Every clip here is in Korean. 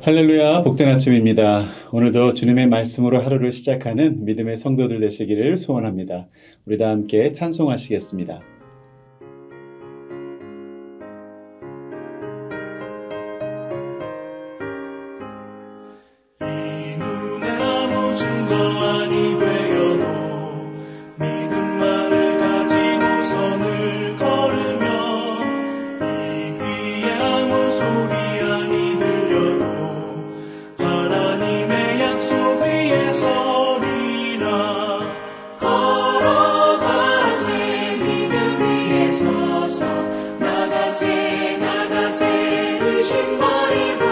할렐루야, 복된 아침입니다. 오늘도 주님의 말씀으로 하루를 시작하는 믿음의 성도들 되시기를 소원합니다. 우리 다 함께 찬송하시겠습니다. 이 눈에 아무 증거 아니 되어도 믿음만을 가지고 선을 걸으면 이 귀에 아무 소리 아니 들려도 하나님의 약속 위에 서리라. 걸어가세 믿음 위에 서서 나가세 나가세 의심 버리고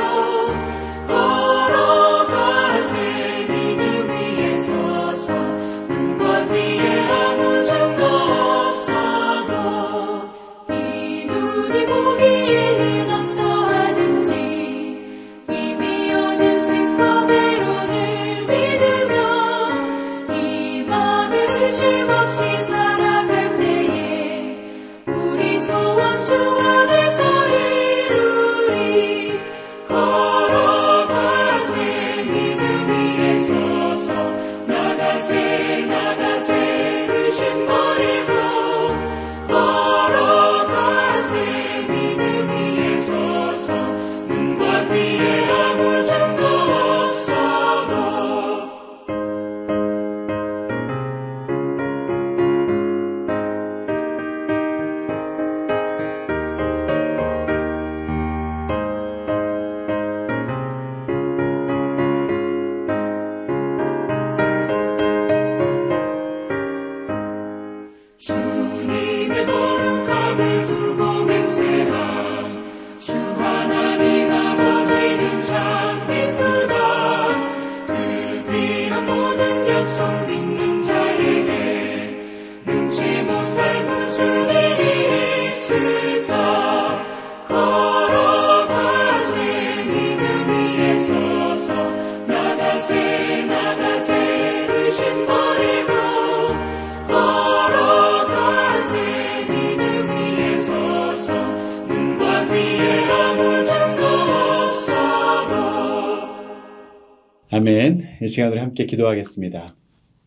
걸어가세 믿음 위에 서서 눈과 귀에 아무 증거 없어도 이 눈이 보기에는 어떠하든지 이미 얻은 증거대로를 믿으며 이 맘에 의심 없이 살아갈 때에 우리 소원 주 안에서 이루리. 걸어가세 믿음 위에 서서 나가세 나가세 의심 버리고 걸어가세 믿음 위에 서서 눈과 귀에 아무 증거 없어도. 주님의 거룩함을 두고 맹세한 주 하나님 아버지는 참 이쁘다. 그 귀한 모든 약속 믿는 자에게 능치 못할 무슨 일이 있을까. 걸어가세 믿음 위에 서서 나가세 나가세 의심 버리고 걸어가세 믿음 위에 서서 눈과 귀에 아무 증거 없어도. 아멘. 이 시간으로 함께 기도하겠습니다.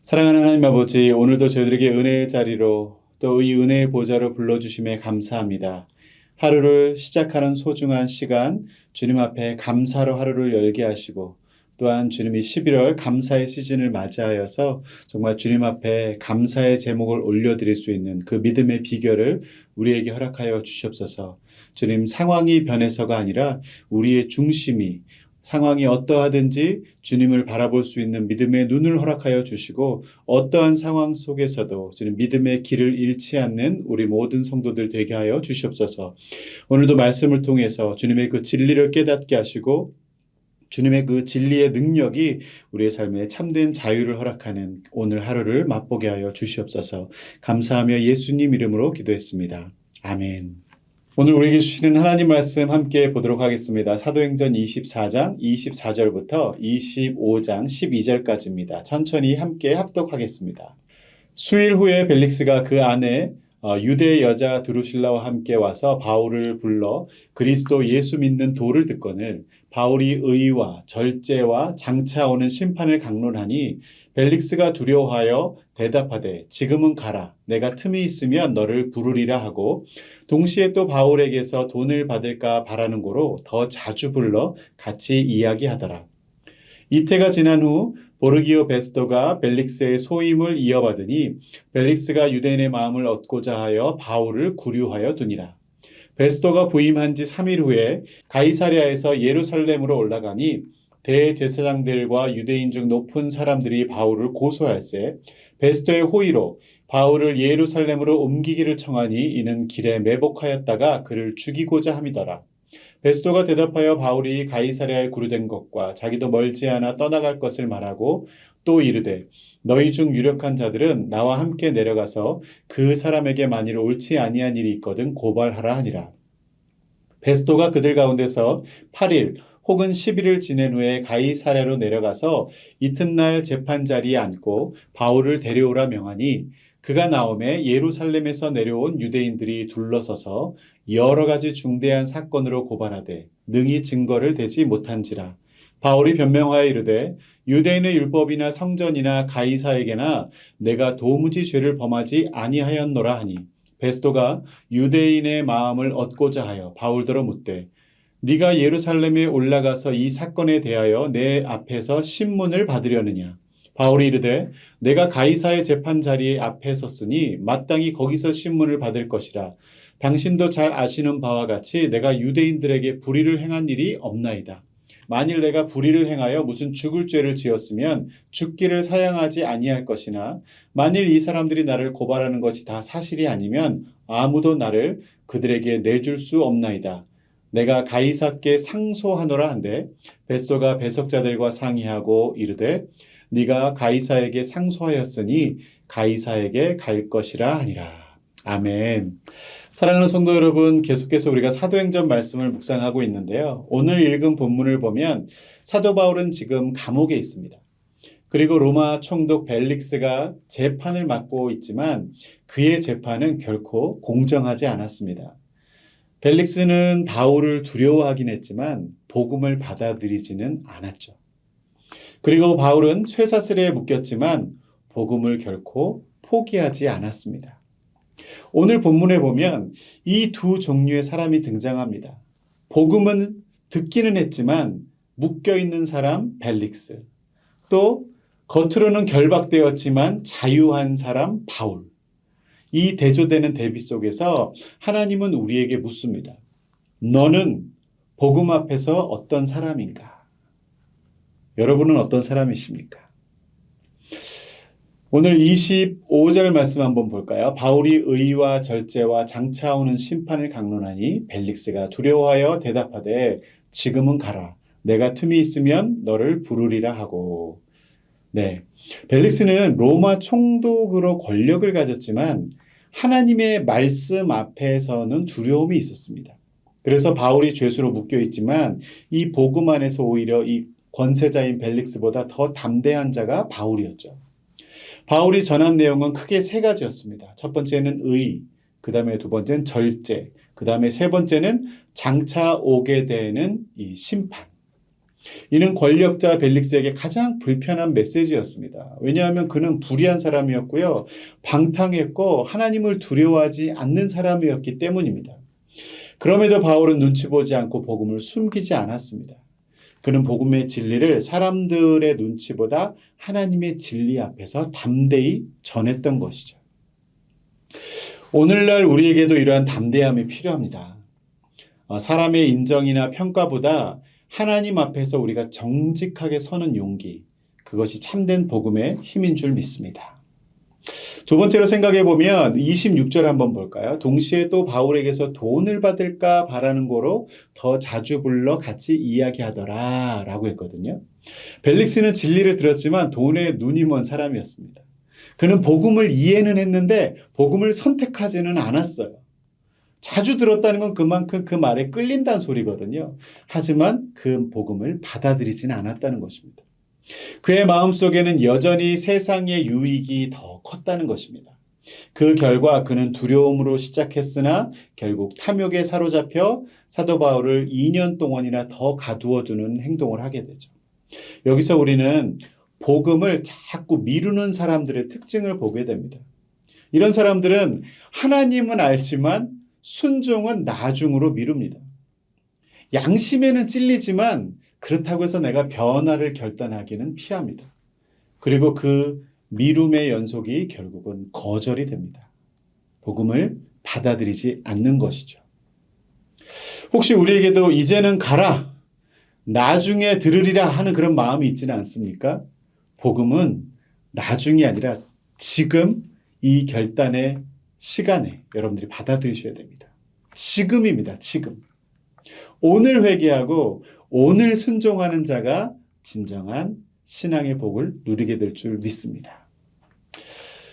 사랑하는 하나님 아버지, 오늘도 저희들에게 은혜의 자리로 또 이 은혜의 보좌로 불러주심에 감사합니다. 하루를 시작하는 소중한 시간, 주님 앞에 감사로 하루를 열게 하시고 또한 주님이 11월 감사의 시즌을 맞이하여서 정말 주님 앞에 감사의 제목을 올려드릴 수 있는 그 믿음의 비결을 우리에게 허락하여 주시옵소서. 주님, 상황이 변해서가 아니라 우리의 중심이 상황이 어떠하든지 주님을 바라볼 수 있는 믿음의 눈을 허락하여 주시고 어떠한 상황 속에서도 주님 믿음의 길을 잃지 않는 우리 모든 성도들 되게 하여 주시옵소서. 오늘도 말씀을 통해서 주님의 그 진리를 깨닫게 하시고 주님의 그 진리의 능력이 우리의 삶에 참된 자유를 허락하는 오늘 하루를 맛보게 하여 주시옵소서. 감사하며 예수님 이름으로 기도했습니다. 아멘. 오늘 우리에게 주시는 하나님 말씀 함께 보도록 하겠습니다. 사도행전 24장 24절부터 25장 12절까지입니다. 천천히 함께 합독하겠습니다. 수일 후에 벨릭스가 그 안에 유대 여자 드루실라와 함께 와서 바울을 불러 그리스도 예수 믿는 도를 듣거늘 바울이 의와 절제와 장차 오는 심판을 강론하니 벨릭스가 두려워하여 대답하되 지금은 가라. 내가 틈이 있으면 너를 부르리라 하고 동시에 또 바울에게서 돈을 받을까 바라는 고로 더 자주 불러 같이 이야기하더라. 이태가 지난 후 보르기오 베스토가 벨릭스의 소임을 이어받으니 벨릭스가 유대인의 마음을 얻고자 하여 바울을 구류하여 두니라. 베스토가 부임한 지 3일 후에 가이사랴에서 예루살렘으로 올라가니 대제사장들과 유대인 중 높은 사람들이 바울을 고소할세 베스토의 호의로 바울을 예루살렘으로 옮기기를 청하니 이는 길에 매복하였다가 그를 죽이고자 함이더라. 베스토가 대답하여 바울이 가이사랴에 구류된 것과 자기도 멀지 않아 떠나갈 것을 말하고 또 이르되 너희 중 유력한 자들은 나와 함께 내려가서 그 사람에게 만일 옳지 아니한 일이 있거든 고발하라 하니라. 베스토가 그들 가운데서 8일 혹은 10일을 지낸 후에 가이사랴로 내려가서 이튿날 재판 자리에 앉고 바울을 데려오라 명하니 그가 나오매 예루살렘에서 내려온 유대인들이 둘러서서 여러 가지 중대한 사건으로 고발하되 능히 증거를 대지 못한지라. 바울이 변명하여 이르되 유대인의 율법이나 성전이나 가이사에게나 내가 도무지 죄를 범하지 아니하였노라 하니 베스도가 유대인의 마음을 얻고자 하여 바울더러 묻되 네가 예루살렘에 올라가서 이 사건에 대하여 내 앞에서 신문을 받으려느냐. 바울이 이르되 내가 가이사의 재판 자리 앞에 섰으니 마땅히 거기서 신문을 받을 것이라. 당신도 잘 아시는 바와 같이 내가 유대인들에게 불의를 행한 일이 없나이다. 만일 내가 불의를 행하여 무슨 죽을 죄를 지었으면 죽기를 사양하지 아니할 것이나 만일 이 사람들이 나를 고발하는 것이 다 사실이 아니면 아무도 나를 그들에게 내줄 수 없나이다. 내가 가이사께 상소하노라 한데 베스도가 배석자들과 상의하고 이르되 네가 가이사에게 상소하였으니 가이사에게 갈 것이라 하니라. 아멘. 사랑하는 성도 여러분, 계속해서 우리가 사도행전 말씀을 묵상하고 있는데요. 오늘 읽은 본문을 보면 사도 바울은 지금 감옥에 있습니다. 그리고 로마 총독 벨릭스가 재판을 맡고 있지만 그의 재판은 결코 공정하지 않았습니다. 벨릭스는 바울을 두려워하긴 했지만 복음을 받아들이지는 않았죠. 그리고 바울은 쇠사슬에 묶였지만 복음을 결코 포기하지 않았습니다. 오늘 본문에 보면 이 두 종류의 사람이 등장합니다. 복음은 듣기는 했지만 묶여있는 사람 벨릭스, 또 겉으로는 결박되었지만 자유한 사람 바울. 이 대조되는 대비 속에서 하나님은 우리에게 묻습니다. 너는 복음 앞에서 어떤 사람인가? 여러분은 어떤 사람이십니까? 오늘 25절 말씀 한번 볼까요? 바울이 의와 절제와 장차 오는 심판을 강론하니 벨릭스가 두려워하여 대답하되 지금은 가라. 내가 틈이 있으면 너를 부르리라 하고. 네, 벨릭스는 로마 총독으로 권력을 가졌지만 하나님의 말씀 앞에서는 두려움이 있었습니다. 그래서 바울이 죄수로 묶여 있지만 이 복음 안에서 오히려 이 권세자인 벨릭스보다 더 담대한 자가 바울이었죠. 바울이 전한 내용은 크게 세 가지였습니다. 첫 번째는 의, 그 다음에 두 번째는 절제, 그 다음에 세 번째는 장차 오게 되는 이 심판. 이는 권력자 벨릭스에게 가장 불편한 메시지였습니다. 왜냐하면 그는 불의한 사람이었고요. 방탕했고 하나님을 두려워하지 않는 사람이었기 때문입니다. 그럼에도 바울은 눈치 보지 않고 복음을 숨기지 않았습니다. 그는 복음의 진리를 사람들의 눈치보다 하나님의 진리 앞에서 담대히 전했던 것이죠. 오늘날 우리에게도 이러한 담대함이 필요합니다. 사람의 인정이나 평가보다 하나님 앞에서 우리가 정직하게 서는 용기, 그것이 참된 복음의 힘인 줄 믿습니다. 두 번째로 생각해 보면 26절 한번 볼까요? 동시에 또 바울에게서 돈을 받을까 바라는 거로 더 자주 불러 같이 이야기하더라 라고 했거든요. 벨릭스는 진리를 들었지만 돈에 눈이 먼 사람이었습니다. 그는 복음을 이해는 했는데 복음을 선택하지는 않았어요. 자주 들었다는 건 그만큼 그 말에 끌린다는 소리거든요. 하지만 그 복음을 받아들이지는 않았다는 것입니다. 그의 마음속에는 여전히 세상의 유익이 더 컸다는 것입니다. 그 결과 그는 두려움으로 시작했으나 결국 탐욕에 사로잡혀 사도 바울을 2년 동안이나 더 가두어두는 행동을 하게 되죠. 여기서 우리는 복음을 자꾸 미루는 사람들의 특징을 보게 됩니다. 이런 사람들은 하나님은 알지만 순종은 나중으로 미룹니다. 양심에는 찔리지만 그렇다고 해서 내가 변화를 결단하기는 피합니다. 그리고 그 미룸의 연속이 결국은 거절이 됩니다. 복음을 받아들이지 않는 것이죠. 혹시 우리에게도 이제는 가라, 나중에 들으리라 하는 그런 마음이 있지는 않습니까? 복음은 나중이 아니라 지금 이 결단의 시간에 여러분들이 받아들이셔야 됩니다. 지금입니다. 지금. 오늘 회개하고 오늘 순종하는 자가 진정한 신앙의 복을 누리게 될 줄 믿습니다.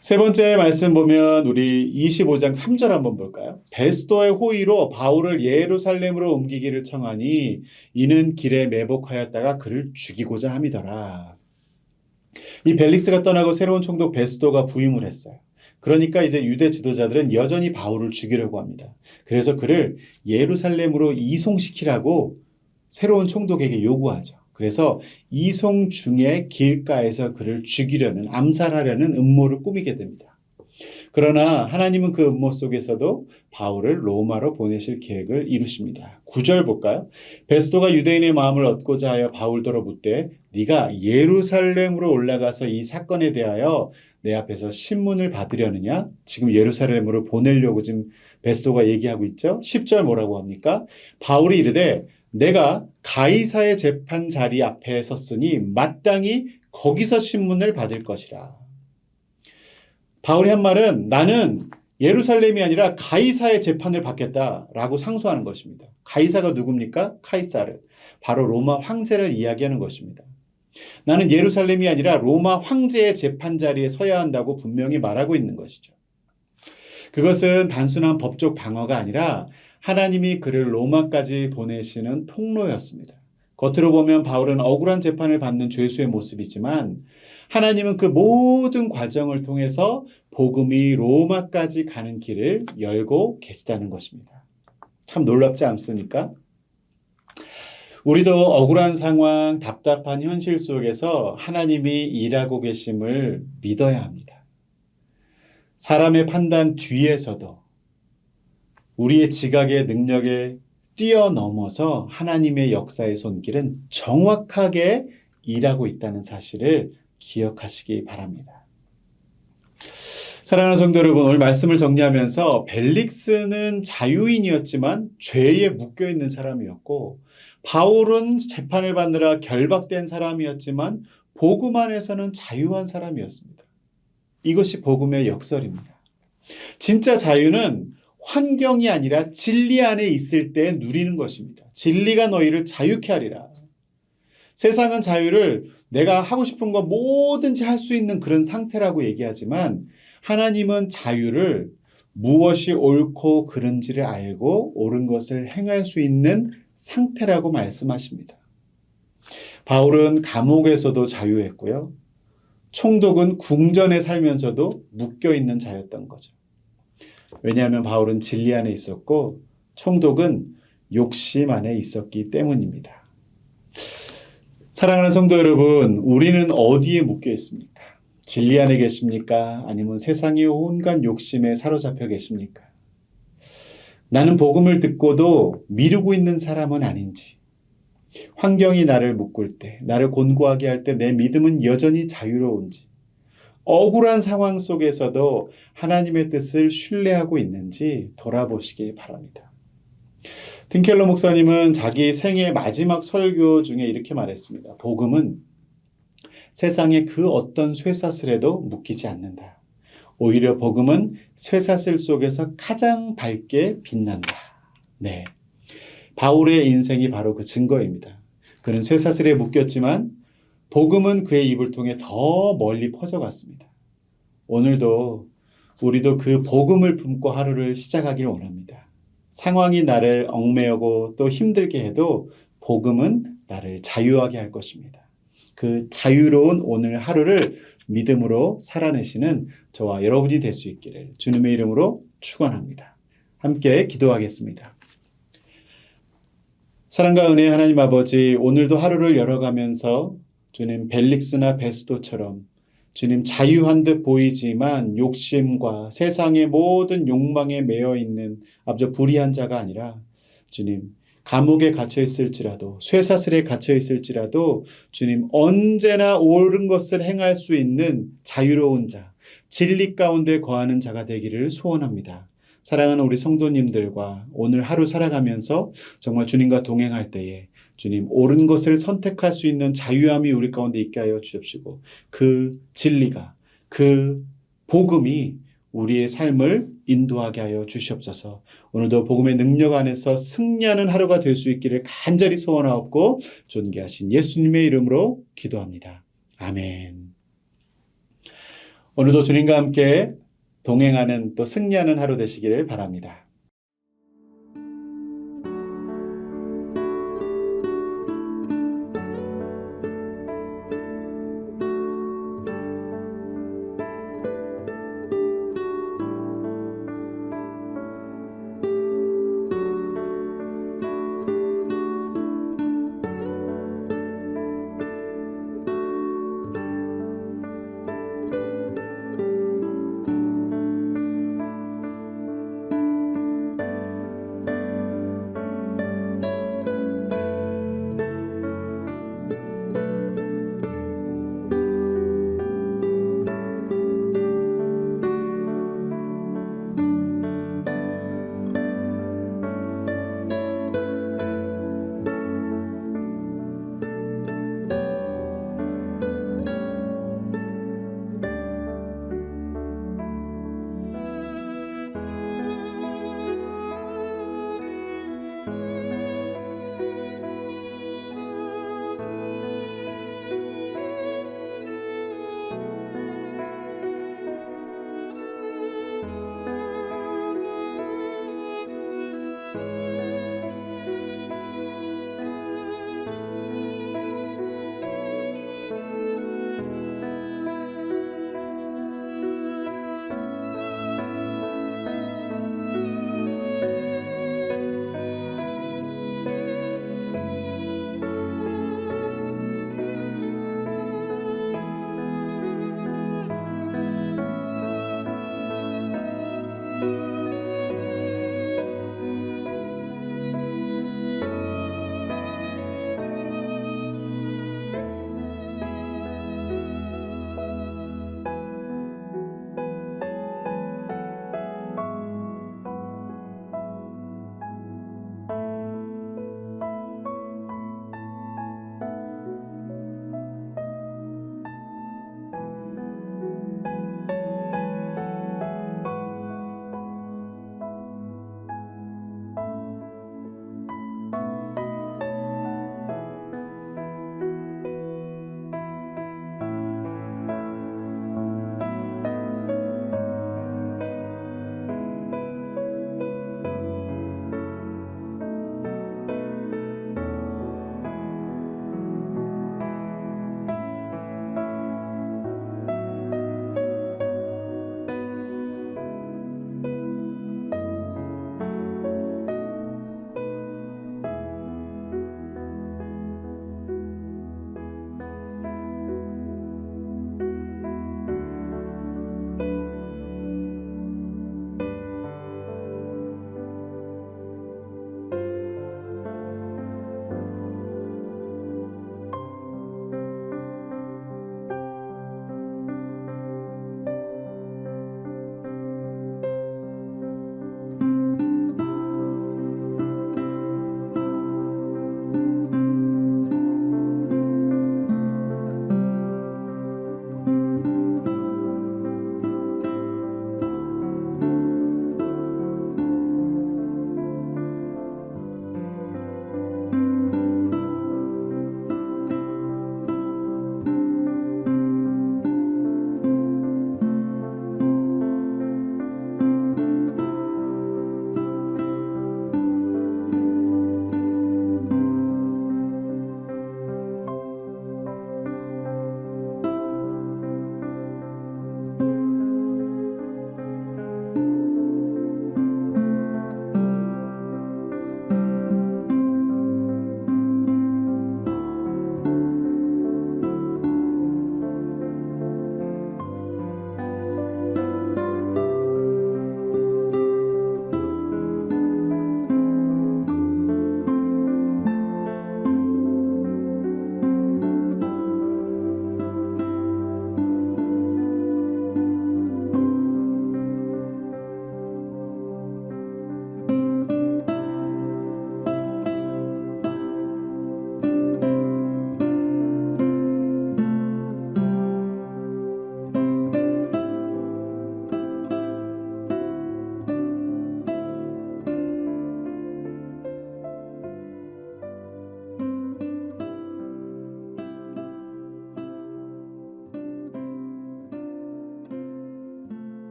세 번째 말씀 보면 우리 25장 3절 한번 볼까요? 베스도의 호의로 바울을 예루살렘으로 옮기기를 청하니 이는 길에 매복하였다가 그를 죽이고자 함이더라. 이 벨릭스가 떠나고 새로운 총독 베스도가 부임을 했어요. 그러니까 이제 유대 지도자들은 여전히 바울을 죽이려고 합니다. 그래서 그를 예루살렘으로 이송시키라고 새로운 총독에게 요구하죠. 그래서 이송 중에 길가에서 그를 죽이려는, 암살하려는 음모를 꾸미게 됩니다. 그러나 하나님은 그 음모 속에서도 바울을 로마로 보내실 계획을 이루십니다. 9절 볼까요? 베스도가 유대인의 마음을 얻고자 하여 바울더러 묻되 네가 예루살렘으로 올라가서 이 사건에 대하여 내 앞에서 신문을 받으려느냐? 지금 예루살렘으로 보내려고 지금 베스도가 얘기하고 있죠. 10절 뭐라고 합니까? 바울이 이르되 내가 가이사의 재판 자리 앞에 섰으니 마땅히 거기서 신문을 받을 것이라. 바울이 한 말은 나는 예루살렘이 아니라 가이사의 재판을 받겠다라고 상소하는 것입니다. 가이사가 누굽니까? 카이사르. 바로 로마 황제를 이야기하는 것입니다. 나는 예루살렘이 아니라 로마 황제의 재판 자리에 서야 한다고 분명히 말하고 있는 것이죠. 그것은 단순한 법적 방어가 아니라 하나님이 그를 로마까지 보내시는 통로였습니다. 겉으로 보면 바울은 억울한 재판을 받는 죄수의 모습이지만 하나님은 그 모든 과정을 통해서 복음이 로마까지 가는 길을 열고 계시다는 것입니다. 참 놀랍지 않습니까? 우리도 억울한 상황, 답답한 현실 속에서 하나님이 일하고 계심을 믿어야 합니다. 사람의 판단 뒤에서도 우리의 지각의 능력에 뛰어넘어서 하나님의 역사의 손길은 정확하게 일하고 있다는 사실을 기억하시기 바랍니다. 사랑하는 성도 여러분, 오늘 말씀을 정리하면서 벨릭스는 자유인이었지만 죄에 묶여있는 사람이었고 바울은 재판을 받느라 결박된 사람이었지만 복음 안에서는 자유한 사람이었습니다. 이것이 복음의 역설입니다. 진짜 자유는 환경이 아니라 진리 안에 있을 때 누리는 것입니다. 진리가 너희를 자유케 하리라. 세상은 자유를 내가 하고 싶은 거 뭐든지 할 수 있는 그런 상태라고 얘기하지만 하나님은 자유를 무엇이 옳고 그른지를 알고 옳은 것을 행할 수 있는 상태라고 말씀하십니다. 바울은 감옥에서도 자유했고요. 총독은 궁전에 살면서도 묶여있는 자였던 거죠. 왜냐하면 바울은 진리 안에 있었고 총독은 욕심 안에 있었기 때문입니다. 사랑하는 성도 여러분, 우리는 어디에 묶여 있습니까? 진리 안에 계십니까? 아니면 세상의 온갖 욕심에 사로잡혀 계십니까? 나는 복음을 듣고도 미루고 있는 사람은 아닌지, 환경이 나를 묶을 때, 나를 곤고하게 할 때 내 믿음은 여전히 자유로운지, 억울한 상황 속에서도 하나님의 뜻을 신뢰하고 있는지 돌아보시길 바랍니다. 틴켈러 목사님은 자기 생애 마지막 설교 중에 이렇게 말했습니다. 복음은 세상의 그 어떤 쇠사슬에도 묶이지 않는다. 오히려 복음은 쇠사슬 속에서 가장 밝게 빛난다. 네, 바울의 인생이 바로 그 증거입니다. 그는 쇠사슬에 묶였지만 복음은 그의 입을 통해 더 멀리 퍼져갔습니다. 오늘도 우리도 그 복음을 품고 하루를 시작하길 원합니다. 상황이 나를 얽매이고 또 힘들게 해도 복음은 나를 자유하게 할 것입니다. 그 자유로운 오늘 하루를 믿음으로 살아내시는 저와 여러분이 될 수 있기를 주님의 이름으로 축원합니다. 함께 기도하겠습니다. 사랑과 은혜의 하나님 아버지, 오늘도 하루를 열어가면서 주님 벨릭스나 베스도처럼 주님 자유한 듯 보이지만 욕심과 세상의 모든 욕망에 매여 있는 아버지 불의한 자가 아니라 주님 감옥에 갇혀 있을지라도 쇠사슬에 갇혀 있을지라도 주님 언제나 옳은 것을 행할 수 있는 자유로운 자, 진리 가운데 거하는 자가 되기를 소원합니다. 사랑하는 우리 성도님들과 오늘 하루 살아가면서 정말 주님과 동행할 때에 주님 옳은 것을 선택할 수 있는 자유함이 우리 가운데 있게 하여 주십시고 그 진리가 그 복음이 우리의 삶을 인도하게 하여 주시옵소서. 오늘도 복음의 능력 안에서 승리하는 하루가 될 수 있기를 간절히 소원하옵고 존귀하신 예수님의 이름으로 기도합니다. 아멘. 오늘도 주님과 함께 동행하는 또 승리하는 하루 되시기를 바랍니다.